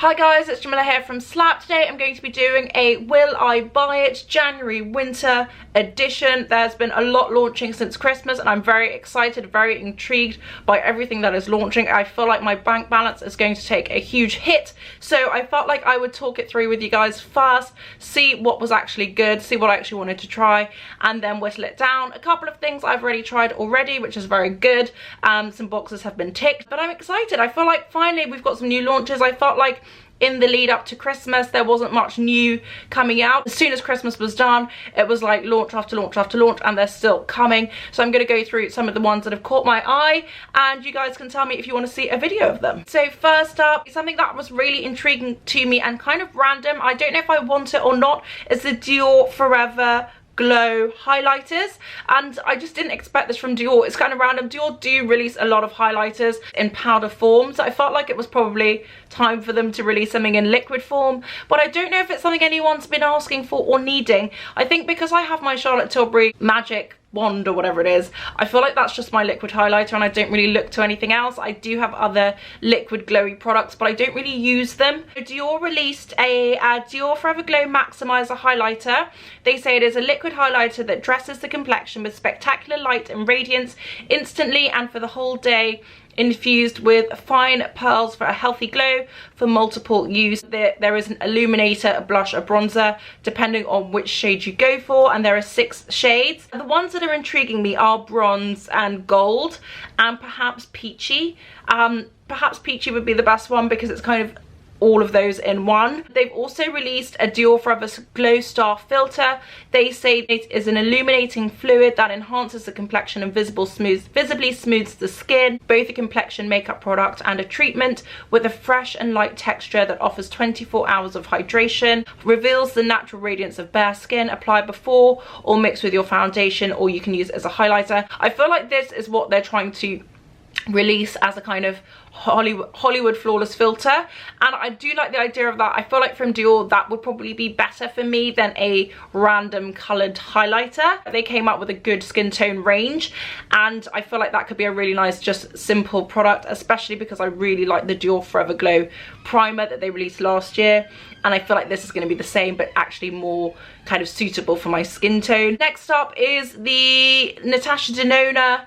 Hi guys, it's Jamila here from Slapp. Today I'm going to be doing a Will I Buy It January Winter edition. There's been a lot launching since Christmas and I'm very excited, very intrigued by everything that is launching. I feel like my bank balance is going to take a huge hit, so I felt like I would talk it through with you guys first, see what was actually good, see what I actually wanted to try, and then whittle it down. A couple of things I've already tried already, which is very good. Some boxes have been ticked, but I'm excited. I feel like finally we've got some new launches. I felt like in the lead up to Christmas there wasn't much new coming out. As soon as Christmas was done, it was like launch after launch after launch, and they're still coming. So I'm going to go through some of the ones that have caught my eye, and you guys can tell me if you want to see a video of them. So first up, something that was really intriguing to me and kind of random, I don't know if I want it or not, is the Dior Forever Glow highlighters, and I just didn't expect this from Dior. It's kind of random. Dior do release a lot of highlighters in powder form, so I felt like it was probably time for them to release something in liquid form, but I don't know if it's something anyone's been asking for or needing. I think because I have my Charlotte Tilbury Magic Wand or whatever it is, I feel like that's just my liquid highlighter and I don't really look to anything else. I do have other liquid glowy products, but I don't really use them. Dior released a Dior Forever Glow Maximizer highlighter. They say it is a liquid highlighter that dresses the complexion with spectacular light and radiance instantly and for the whole day, infused with fine pearls for a healthy glow for multiple use. There is an illuminator, a blush, a bronzer, depending on which shade you go for, and there are 6 shades. The ones that are intriguing me are bronze and gold and perhaps peachy. Perhaps peachy would be the best one because it's kind of all of those in one. They've also released a Dior Forever Glow Star filter. They say it is an illuminating fluid that enhances the complexion and visibly smooths the skin. Both a complexion makeup product and a treatment with a fresh and light texture that offers 24 hours of hydration, reveals the natural radiance of bare skin. Apply before or mix with your foundation, or you can use it as a highlighter. I feel like this is what they're trying to release as a kind of Hollywood flawless filter, and I do like the idea of that. I feel like from Dior that would probably be better for me than a random coloured highlighter. They came up with a good skin tone range, and I feel like that could be a really nice just simple product, especially because I really like the Dior Forever Glow primer that they released last year, and I feel like this is going to be the same but actually more kind of suitable for my skin tone. Next up is the Natasha Denona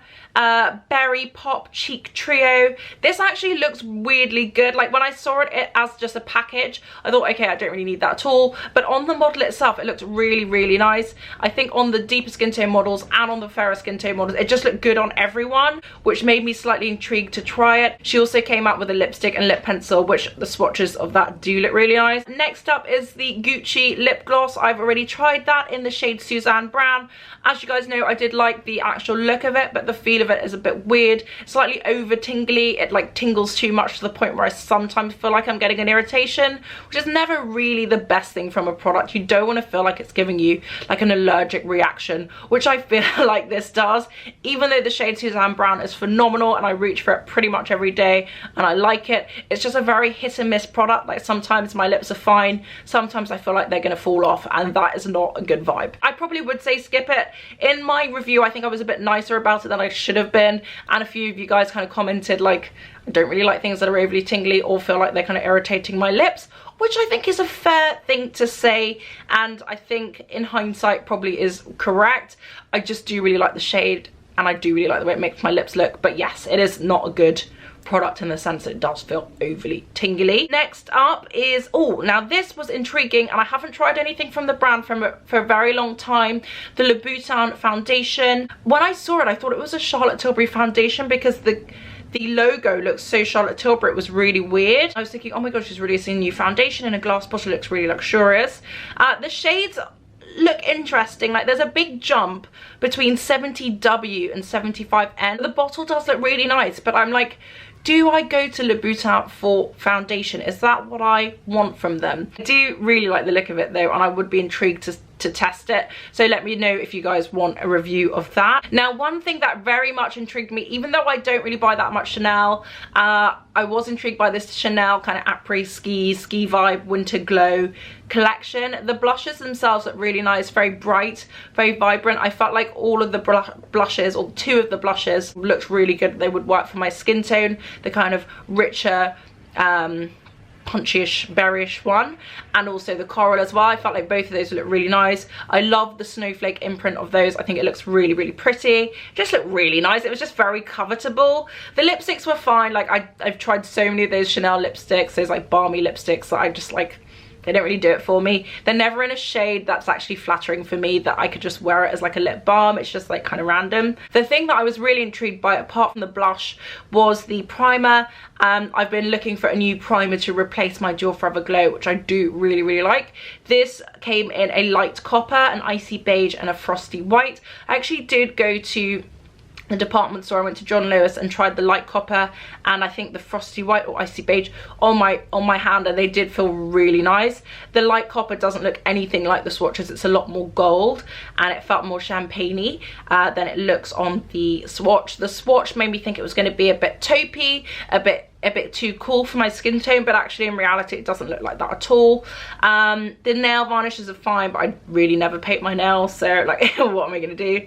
Berry Pop Cheek Trio. This actually looks weirdly good. Like when I saw it as just a package, I thought, okay, I don't really need that at all, but on the model itself it looks really nice. I think on the deeper skin tone models and on the fairer skin tone models it just looked good on everyone, which made me slightly intrigued to try it. She also came out with a lipstick and lip pencil, which the swatches of that do look really nice. Next up is the Gucci lip gloss. I've already tried that in the shade Suzanne Brown. As you guys know, I did like the actual look of it, but the feel of it is a bit weird, slightly over tingly. It like tingles too much to the point where I sometimes feel like I'm getting an irritation, which is never really the best thing from a product. You don't want to feel like it's giving you like an allergic reaction, which I feel like this does. Even though the shade Suzanne Brown is phenomenal and I reach for it pretty much every day and I like it, it's just a very hit and miss product. Like sometimes my lips are fine, sometimes I feel like they're gonna fall off, and that is not a good vibe. I probably would say skip it. In my review I think I was a bit nicer about it than I should have been, and a few of you guys kind of commented like, I don't really like things that are overly tingly or feel like they're kind of irritating my lips, which I think is a fair thing to say, and I think in hindsight probably is correct. I just do really like the shade and I do really like the way it makes my lips look, but yes, it is not a good product in the sense that it does feel overly tingly. Next up is, oh, now this was intriguing and I haven't tried anything from the brand for a very long time, the Louboutin foundation. When I saw it I thought it was a Charlotte Tilbury foundation because the logo looks so Charlotte Tilbury. It was really weird. I was thinking, oh my gosh, she's releasing a new foundation in a glass bottle. It looks really luxurious. The shades look interesting. Like there's a big jump between 70W and 75N. The bottle does look really nice, but I'm like, do I go to Louboutin for foundation? Is that what I want from them? I do really like the look of it though, and I would be intrigued to test it, so let me know if you guys want a review of that. Now, one thing that very much intrigued me, even though I don't really buy that much Chanel, I was intrigued by this Chanel kind of après ski vibe winter glow collection. The blushes themselves look really nice, very bright, very vibrant. I felt like all of the blushes, or 2 of the blushes, looked really good. They would work for my skin tone, the kind of richer punchy-ish, berryish one, and also the coral as well. I felt like both of those look really nice. I love the snowflake imprint of those. I think it looks really, really pretty. Just looked really nice. It was just very covetable. The lipsticks were fine. Like I've tried so many of those Chanel lipsticks, those like balmy lipsticks that I just like, they don't really do it for me. They're never in a shade that's actually flattering for me, that I could just wear it as like a lip balm. It's just like kind of random. The thing that I was really intrigued by, apart from the blush, was the primer. I've been looking for a new primer to replace my Dior Forever Glow, which I do really, really like. This came in a light copper, an icy beige, and a frosty white. I actually did go to the department store. I went to John Lewis and tried the light copper and I think the frosty white or icy beige on my hand, and they did feel really nice. The light copper doesn't look anything like the swatches. It's a lot more gold and it felt more champagne-y than it looks on the swatch. The swatch made me think it was going to be a bit taupey, a bit too cool for my skin tone, but actually in reality it doesn't look like that at all. The nail varnishes are fine, but I really never paint my nails, so like what am I going to do?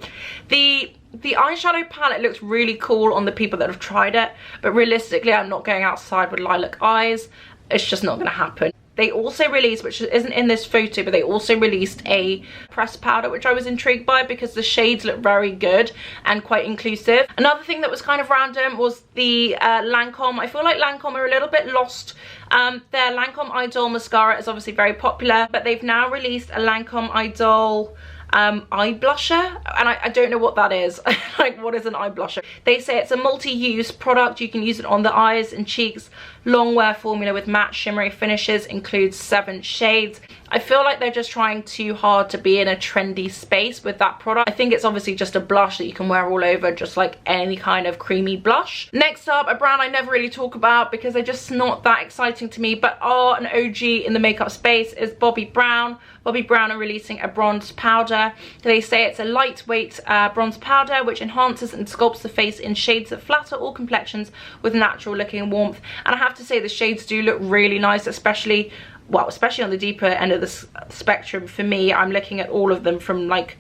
The eyeshadow palette looks really cool on the people that have tried it, but realistically I'm not going outside with lilac eyes. It's just not going to happen. They also released, which isn't in this photo, but they also released a pressed powder, which I was intrigued by because the shades look very good and quite inclusive. Another thing that was kind of random was the Lancôme. I feel like Lancôme are a little bit lost. Their Lancôme Idol mascara is obviously very popular, but they've now released a Lancôme Idol eye blusher, and I don't know what that is. Like, what is an eye blusher? They say it's a multi-use product. You can use it on the eyes and cheeks. Long wear formula with matte shimmery finishes, includes 7 shades. I feel like they're just trying too hard to be in a trendy space with that product. I think it's obviously just a blush that you can wear all over, just like any kind of creamy blush. Next up, a brand I never really talk about because they're just not that exciting to me, but are an OG in the makeup space, is Bobbi Brown. Bobbi Brown are releasing a bronze powder. They say it's a lightweight bronze powder which enhances and sculpts the face in shades that flatter all complexions with natural looking warmth. And I have to say the shades do look really nice, especially on the deeper end of the spectrum. For me, I'm looking at all of them from like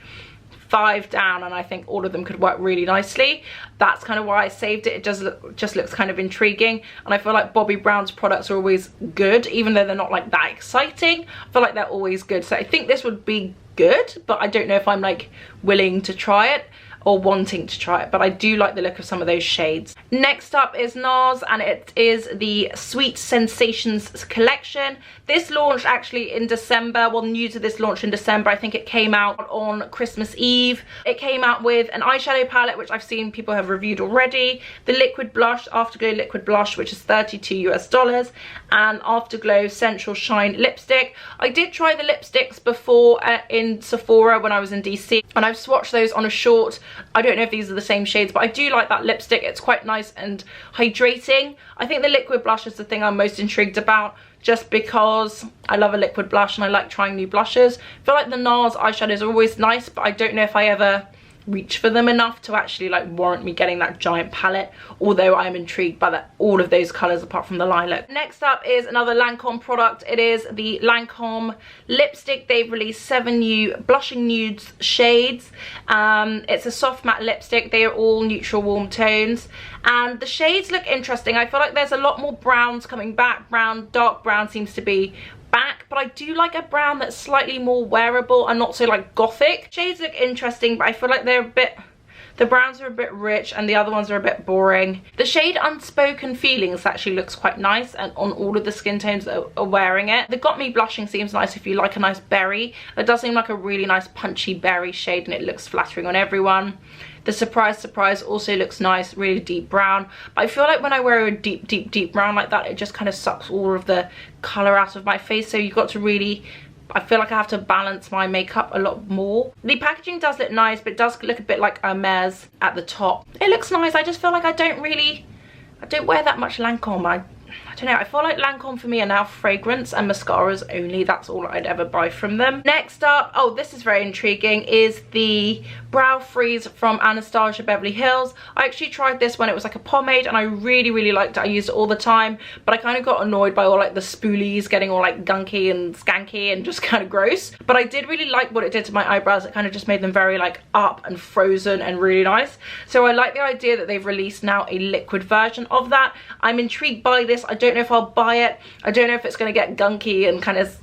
5 down, and I think all of them could work really nicely. That's kind of why I saved it. It just looks kind of intriguing, and I feel like Bobbi Brown's products are always good, even though they're not like that exciting. I feel like they're always good, so I think this would be good, but I don't know if I'm like willing to try it or wanting to try it, but I do like the look of some of those shades. Next up is Nars, and it is the Sweet Sensations collection. This launched actually in December. Well, news of this launched in December. I think it came out on Christmas Eve. It came out with an eyeshadow palette, which I've seen people have reviewed already, the liquid blush, Afterglow liquid blush, which is $32 US, and Afterglow Central Shine lipstick. I did try the lipsticks before in Sephora when I was in DC, and I've swatched those on a short. I don't know if these are the same shades, but I do like that lipstick. It's quite nice and hydrating. I think the liquid blush is the thing I'm most intrigued about, just because I love a liquid blush and I like trying new blushes. I feel like the Nars eyeshadows are always nice, but I don't know if I ever reach for them enough to actually like warrant me getting that giant palette, although I am intrigued by all of those colours apart from the lilac. Next up is another Lancôme product. It is the Lancôme lipstick. They've released 7 new blushing nudes shades. It's a soft matte lipstick. They are all neutral warm tones, and the shades look interesting. I feel like there's a lot more browns coming back. Dark brown seems to be back, but I do like a brown that's slightly more wearable and not so like gothic. Shades look interesting, but I feel like they're a bit, the browns are a bit rich and the other ones are a bit boring. The shade Unspoken Feelings actually looks quite nice and on all of the skin tones that are wearing it. The Got Me Blushing seems nice if you like a nice berry. It does seem like a really nice punchy berry shade, and it looks flattering on everyone. The Surprise also looks nice, really deep brown. But I feel like when I wear a deep brown like that, it just kind of sucks all of the colour out of my face. So you've got to really, I feel like I have to balance my makeup a lot more. The packaging does look nice, but it does look a bit like Hermes at the top. It looks nice. I just feel like I don't wear that much Lancôme. I don't know, I feel like Lancôme for me are now fragrance and mascaras only. That's all I'd ever buy from them. Next up, oh, this is very intriguing, is the Brow Freeze from Anastasia Beverly Hills. I actually tried this when it was like a pomade, and I really liked it. I used it all the time, but I kind of got annoyed by all like the spoolies getting all like gunky and skanky and just kind of gross. But I did really like what it did to my eyebrows. It kind of just made them very like up and frozen and really nice. So I like the idea that they've released now a liquid version of that. I'm intrigued by this. I don't don't know if I'll buy it. I don't know if it's going to get gunky and kind of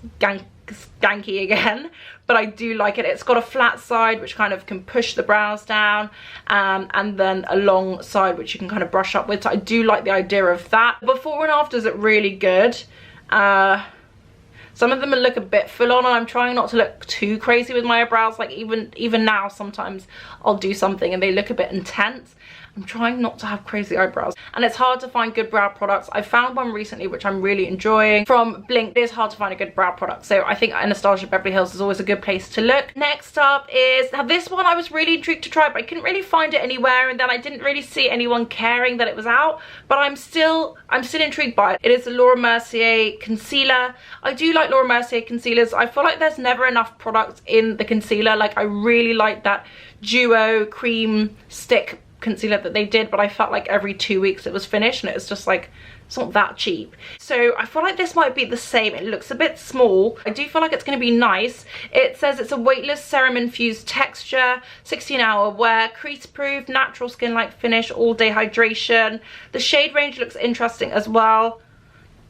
skanky again, but I do like it. It's got a flat side which kind of can push the brows down, and then a long side which you can kind of brush up with, so I do like the idea of that. Before and afters are really good. Some of them look a bit full on, and I'm trying not to look too crazy with my eyebrows. Like even now sometimes I'll do something and they look a bit intense. I'm trying not to have crazy eyebrows, and it's hard to find good brow products. I found one recently which I'm really enjoying from Blink. It is hard to find a good brow product, so I think Anastasia Beverly Hills is always a good place to look. Next up is, now this one I was really intrigued to try, but I couldn't really find it anywhere, and then I didn't really see anyone caring that it was out, but I'm still intrigued by it. It is the Laura Mercier concealer. I do like Laura Mercier concealers. I feel like there's never enough products in the concealer. Like, I really like that duo cream stick concealer that they did, but I felt like every 2 weeks it was finished, and it was just like, it's not that cheap. So I feel like this might be the same. It looks a bit small. I do feel like it's going to be nice. It says it's a weightless serum infused texture, 16-hour wear, crease proof, natural skin like finish, all day hydration. The shade range looks interesting as well.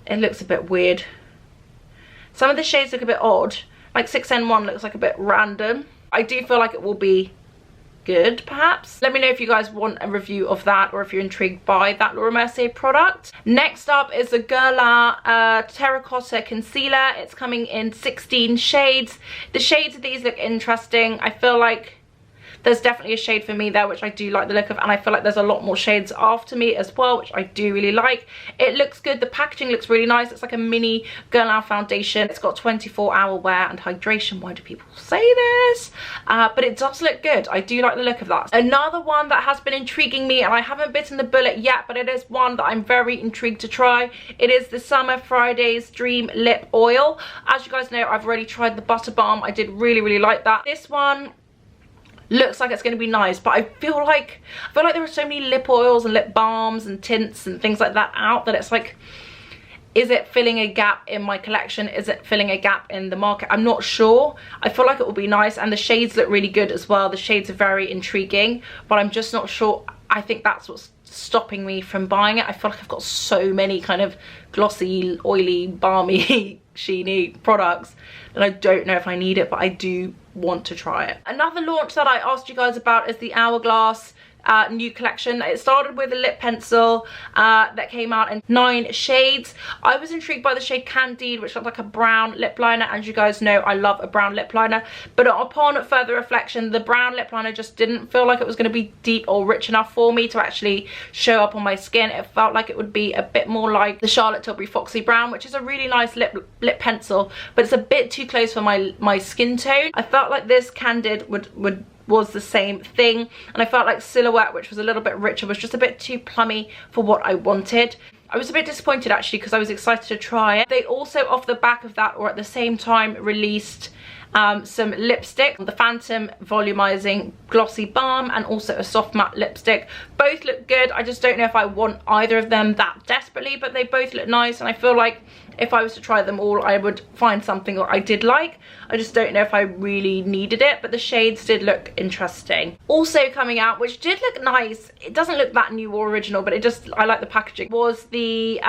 It looks a bit weird. Some of the shades look a bit odd. Like 6N1 looks like a bit random. I do feel like it will be good, perhaps. Let me know if you guys want a review of that, or if you're intrigued by that Laura Mercier product. Next up is the Guerlain Terracotta Concealer. It's coming in 16 shades. The shades of these look interesting. I feel like there's definitely a shade for me there, which I do like the look of, and I feel like there's a lot more shades after me as well, which I do really like. It looks good. The packaging looks really nice. It's like a mini Guerlain foundation. It's got 24-hour wear and hydration. Why do people say this? But it does look good. I do like the look of that. Another one that has been intriguing me, and I haven't bitten the bullet yet, but it is one that I'm very intrigued to try. It is the Summer Fridays Dream Lip Oil. As you guys know, I've already tried the Butter Balm. I did really like that. This one looks like it's going to be nice, but I feel like there are so many lip oils and lip balms and tints and things like that out, that it's like, is it filling a gap in my collection? Is it filling a gap in the market? I'm not sure. I feel like it will be nice, and the shades look really good as well. The shades are very intriguing, but I'm just not sure. I think that's what's stopping me from buying it. I feel like I've got so many kind of glossy, oily, balmy, sheeny products that I don't know if I need it, but I do want to try it. Another launch that I asked you guys about is the Hourglass New Collection. It started with a lip pencil that came out in 9 shades. I was intrigued by the shade Candide, which looked like a brown lip liner. As you guys know, I love a brown lip liner, but upon further reflection, the brown lip liner just didn't feel like it was going to be deep or rich enough for me to actually show up on my skin. It felt like it would be a bit more like the Charlotte Tilbury Foxy Brown, which is a really nice lip pencil, but it's a bit too close for my skin tone. I felt like this Candide was the same thing, and I felt like Silhouette, which was a little bit richer, was just a bit too plummy for what I wanted. I was a bit disappointed actually, because I was excited to try it. They also, off the back of that, or at the same time, released some lipstick, the Phantom Volumizing Glossy Balm, and also a soft matte lipstick. Both look good. I just don't know if I want either of them that desperately, but they both look nice, and I feel like if I was to try them all, I would find something that I did like. I just don't know if I really needed it, but the shades did look interesting. Also coming out, which did look nice, it doesn't look that new or original, but I like the packaging, was the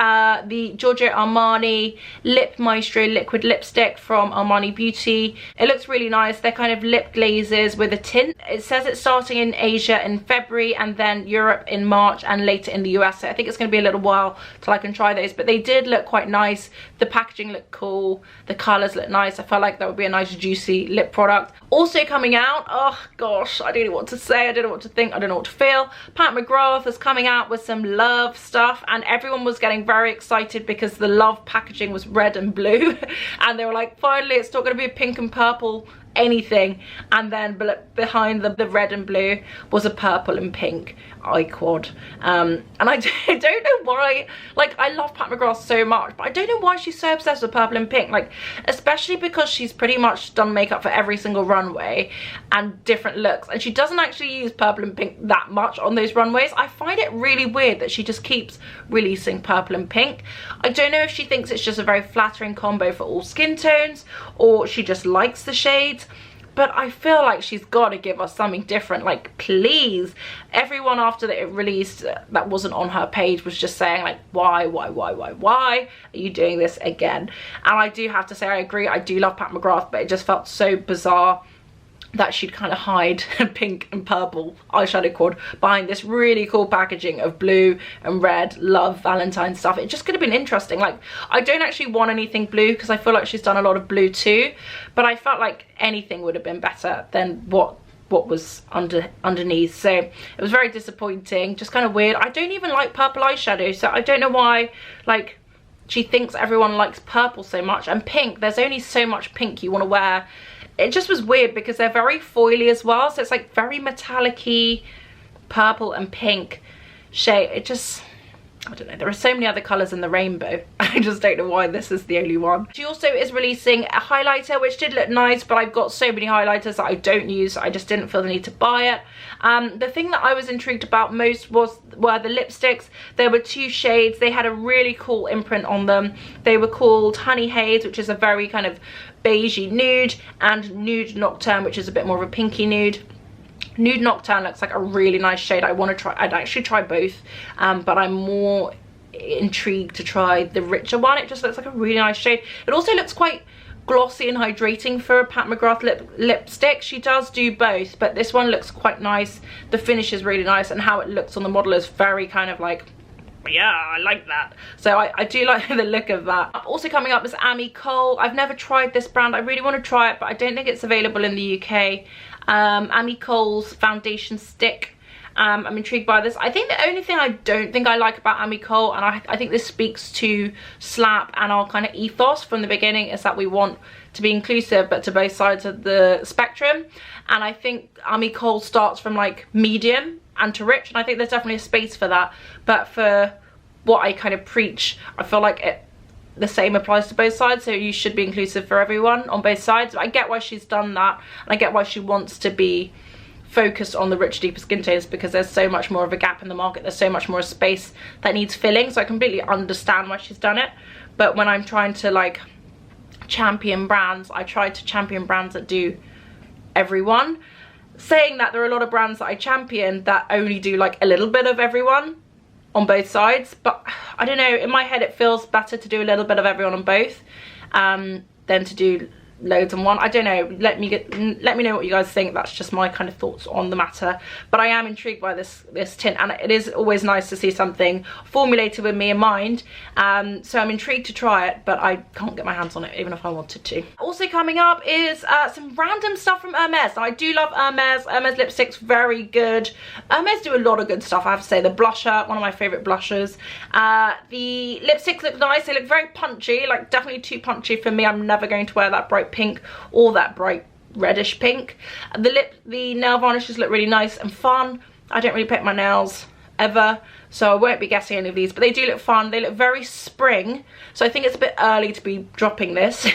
Giorgio Armani Lip Maestro Liquid Lipstick from Armani Beauty. It looks really nice. They're kind of lip glazes with a tint. It says it's starting in Asia in February, and then Europe in March, and later in the US. So I think it's going to be a little while till I can try those, but they did look quite nice. The packaging looked cool. The colours look nice. I felt like that would be a nice juicy lip product. Also coming out, oh gosh, I don't know what to say. I don't know what to think. I don't know what to feel. Pat McGrath is coming out with some Love stuff, and everyone was getting very excited because the Love packaging was red and blue, and they were like, finally, it's not going to be a pink and purple anything. And then behind the red and blue was a purple and pink eye quad, and I don't know why. Like, I love Pat McGrath so much, but I don't know why she's so obsessed with purple and pink, like, especially because she's pretty much done makeup for every single runway and different looks, and she doesn't actually use purple and pink that much on those runways. I find it really weird that she just keeps releasing purple and pink. I don't know if she thinks it's just a very flattering combo for all skin tones, or she just likes the shades, but I feel like she's got to give us something different. Like, please. Everyone after that it released that wasn't on her page was just saying like, why are you doing this again? And I do have to say, I agree, I do love Pat McGrath, but it just felt so bizarre that she'd kind of hide pink and purple eyeshadow quad behind this really cool packaging of blue and red love Valentine stuff. It just could have been interesting. Like, I don't actually want anything blue because I feel like she's done a lot of blue too, but I felt like anything would have been better than what was underneath. So it was very disappointing, just kind of weird. I don't even like purple eyeshadow, so I don't know why like she thinks everyone likes purple so much. And pink, there's only so much pink you want to wear. It just was weird because they're very foily as well, so it's like very metallic-y purple and pink shade. It just, I don't know, there are so many other colours in the rainbow. I just don't know why this is the only one. She also is releasing a highlighter, which did look nice, but I've got so many highlighters that I don't use, so I just didn't feel the need to buy it. The thing that I was intrigued about most were the lipsticks. There were 2 shades. They had a really cool imprint on them. They were called Honey Haze, which is a very kind of beigey nude, and Nude Nocturne, which is a bit more of a pinky nude. Nude Nocturne looks like a really nice shade. I want to try, I'd actually try both, but I'm more intrigued to try the richer one. It just looks like a really nice shade. It also looks quite glossy and hydrating for a Pat McGrath lipstick. She does do both, but this one looks quite nice. The finish is really nice, and how it looks on the model is very kind of like, yeah, I like that. So I do like the look of that. Also coming up is Ami Cole. I've never tried this brand. I really want to try it, but I don't think it's available in the UK. Ami Cole's foundation stick. I'm intrigued by this. I think the only thing I don't think I like about Ami Cole, and I think this speaks to Slapp and our kind of ethos from the beginning, is that we want to be inclusive but to both sides of the spectrum. And I think Ami Cole starts from like medium and to rich, and I think there's definitely a space for that. But for what I kind of preach, I feel like the same applies to both sides, so you should be inclusive for everyone on both sides. I get why she's done that, and I get why she wants to be focused on the rich, deeper skin tones, because there's so much more of a gap in the market. There's so much more space that needs filling, so I completely understand why she's done it. But when I'm trying to like champion brands, I try to champion brands that do everyone. Saying that, there are a lot of brands that I champion that only do like a little bit of everyone on both sides, but I don't know, in my head it feels better to do a little bit of everyone on both than to do loads on one. I don't know, let me know what you guys think. That's just my kind of thoughts on the matter. But I am intrigued by this tint, and it is always nice to see something formulated with me in mind. So I'm intrigued to try it, but I can't get my hands on it even if I wanted to. Also coming up is some random stuff from Hermes. Now, I do love Hermes. Hermes lipsticks, very good. Hermes do a lot of good stuff, I have to say. The blusher, one of my favorite blushers. The lipsticks look nice. They look very punchy, like definitely too punchy for me. I'm never going to wear that bright pink or that bright reddish pink. The nail varnishes look really nice and fun. I don't really paint my nails ever, so I won't be guessing any of these, but they do look fun. They look very spring, so I think it's a bit early to be dropping this.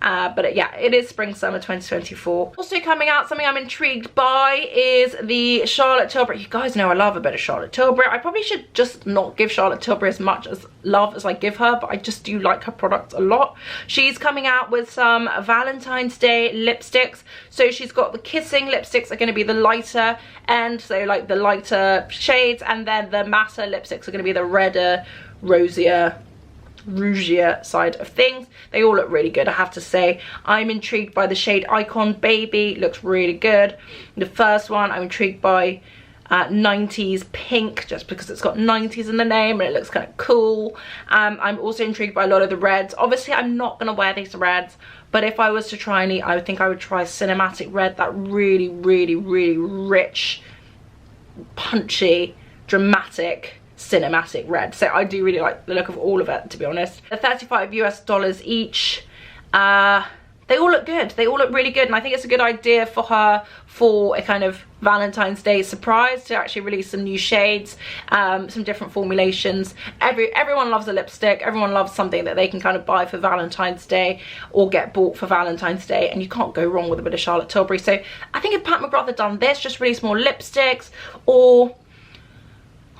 But yeah, it is spring summer 2024. Also coming out, something I'm intrigued by, is the Charlotte Tilbury. You guys know I love a bit of Charlotte Tilbury. I probably should just not give Charlotte Tilbury as much as love as I give her, but I just do like her products a lot. She's coming out with some Valentine's Day lipsticks. So she's got the kissing lipsticks are going to be the lighter end, so like the lighter shades, and then the matter lipsticks are going to be the redder, rosier, rougier side of things. They all look really good, I have to say. I'm intrigued by the shade Icon Baby, looks really good. The first one I'm intrigued by 90s pink, just because it's got 90s in the name and it looks kind of cool. I'm also intrigued by a lot of the reds. Obviously I'm not going to wear these reds, but if I was to try any, I would think I would try Cinematic Red, that really rich, punchy, dramatic cinematic red. So I do really like the look of all of it, to be honest. They're $35 US each. They all look good. They all look really good, and I think it's a good idea for her for a kind of Valentine's Day surprise to actually release some new shades, some different formulations. Everyone loves a lipstick. Everyone loves something that they can kind of buy for Valentine's Day or get bought for Valentine's Day, and you can't go wrong with a bit of Charlotte Tilbury. So I think if Pat McGrath had done this, just release more lipsticks, or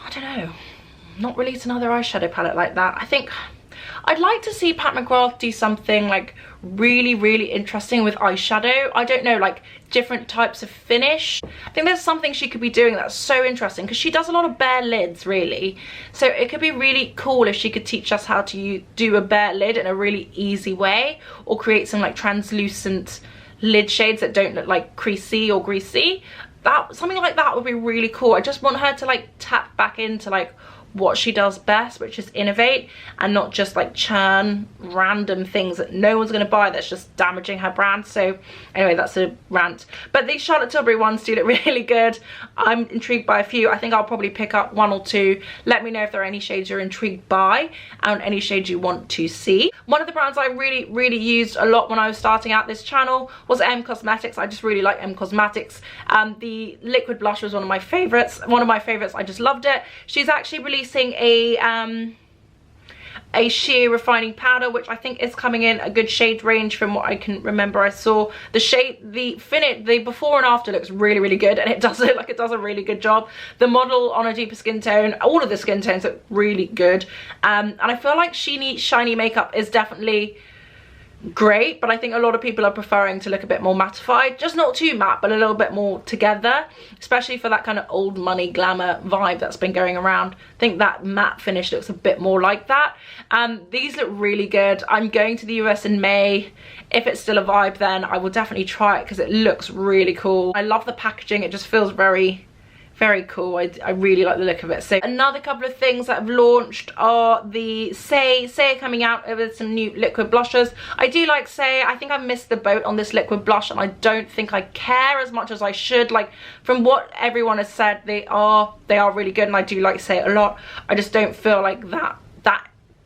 I don't know, not release another eyeshadow palette like that. I think I'd like to see Pat McGrath do something like really interesting with eyeshadow. I don't know, like different types of finish. I think there's something she could be doing that's so interesting, because she does a lot of bare lids really, so it could be really cool if she could teach us how to do a bare lid in a really easy way, or create some like translucent lid shades that don't look like creasy or greasy. Something like that would be really cool. I just want her to like tap back into like what she does best, which is innovate, and not just like churn random things that no one's going to buy that's just damaging her brand. So anyway, that's a rant. But these Charlotte Tilbury ones do look really good. I'm intrigued by a few. I think I'll probably pick up one or two. Let me know if there are any shades you're intrigued by and any shades you want to see. One of the brands I really used a lot when I was starting out this channel was M Cosmetics. I just really like M Cosmetics. The liquid blush was one of my favorites. I just loved it. She's actually releasing a sheer refining powder, which I think is coming in a good shade range from what I can remember. I saw the shade, the before and after looks really good, and it does look like it does a really good job. The model on a deeper skin tone, all of the skin tones look really good, and I feel like shiny makeup is definitely great, but I think a lot of people are preferring to look a bit more mattified, just not too matte but a little bit more together, especially for that kind of old money glamour vibe that's been going around. I think that matte finish looks a bit more like that. These look really good. I'm going to the US in May. If it's still a vibe, then I will definitely try it because it looks really cool. I love the packaging. It just feels very cool. I really like the look of it. So another couple of things that have launched are the Say are coming out with some new liquid blushes. I do like Say. I think I missed the boat on this liquid blush, and I don't think I care as much as I should. Like, from what everyone has said, they are really good, and I do like Say a lot. I just don't feel like that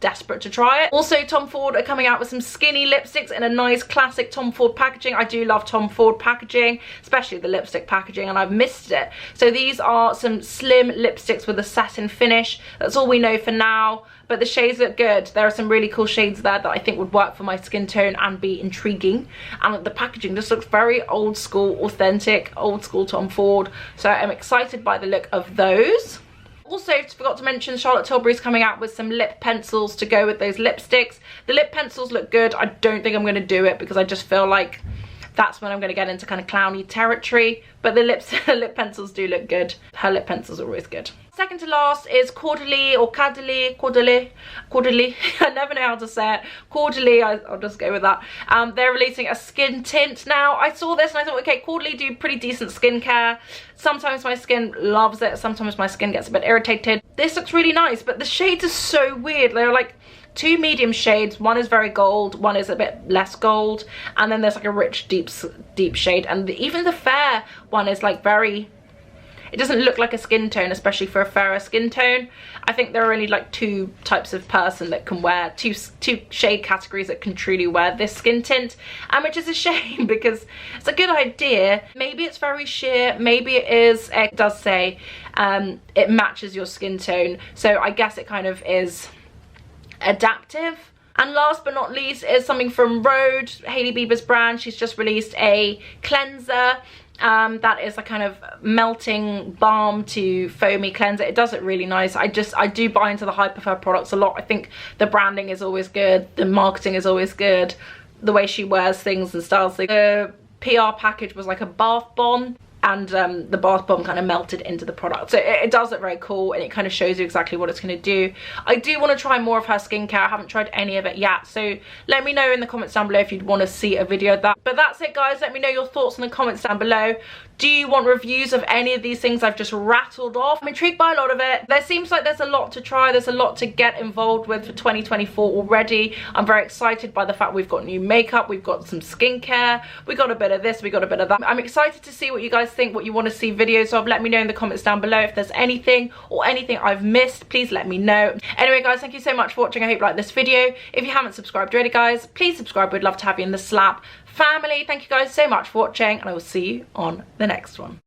desperate to try it. Also, Tom Ford are coming out with some skinny lipsticks in a nice classic Tom Ford packaging. I do love Tom Ford packaging, especially the lipstick packaging, and I've missed it. So these are some slim lipsticks with a satin finish. That's all we know for now, but the shades look good. There are some really cool shades there that I think would work for my skin tone and be intriguing, and the packaging just looks very old school, authentic, old school Tom Ford. So I'm excited by the look of those. Also, forgot to mention, Charlotte Tilbury's coming out with some lip pencils to go with those lipsticks. The lip pencils look good. I don't think I'm going to do it because I just feel like that's when I'm going to get into kind of clowny territory. But the lip pencils do look good. Her lip pencils are always good. Second to last is Caudalie or Caudalie. I never know how to say it. Caudalie, I'll just go with that. They're releasing a skin tint now. I saw this and I thought, okay, Caudalie do pretty decent skincare. Sometimes my skin loves it. Sometimes my skin gets a bit irritated. This looks really nice, but the shades are so weird. They're like two medium shades. One is very gold, one is a bit less gold, and then there's like a rich deep shade, and even the fair one is like very, it doesn't look like a skin tone, especially for a fairer skin tone. I think there are only like two types of person that can wear, two shade categories that can truly wear this skin tint, which is a shame because it's a good idea. Maybe it's very sheer, maybe it is, it does say it matches your skin tone, so I guess it kind of is adaptive. And last but not least is something from Rhode, Hailey Bieber's brand. She's just released a cleanser that is a kind of melting balm to foamy cleanser. It does it really nice. I do buy into the hype of her products a lot. I think the branding is always good, the marketing is always good, the way she wears things and styles things. The PR package was like a bath bomb, and the bath bomb kind of melted into the product, so it does look very cool, and it kind of shows you exactly what it's going to do. I do want to try more of her skincare. I haven't tried any of it yet, so let me know in the comments down below if you'd want to see a video of that. But that's it, guys. Let me know your thoughts in the comments down below. Do you want reviews of any of these things I've just rattled off? I'm intrigued by a lot of it. There seems like there's a lot to try. There's a lot to get involved with for 2024 already. I'm very excited by the fact we've got new makeup, we've got some skincare, we got a bit of this, we got a bit of that. I'm excited to see what you guys think, what you want to see videos of. Let me know in the comments down below if there's anything I've missed. Please let me know. Anyway, guys, thank you so much for watching. I hope you liked this video. If you haven't subscribed already, guys, please subscribe. We'd love to have you in the Slapp family. Thank you guys so much for watching, and I will see you on the next one.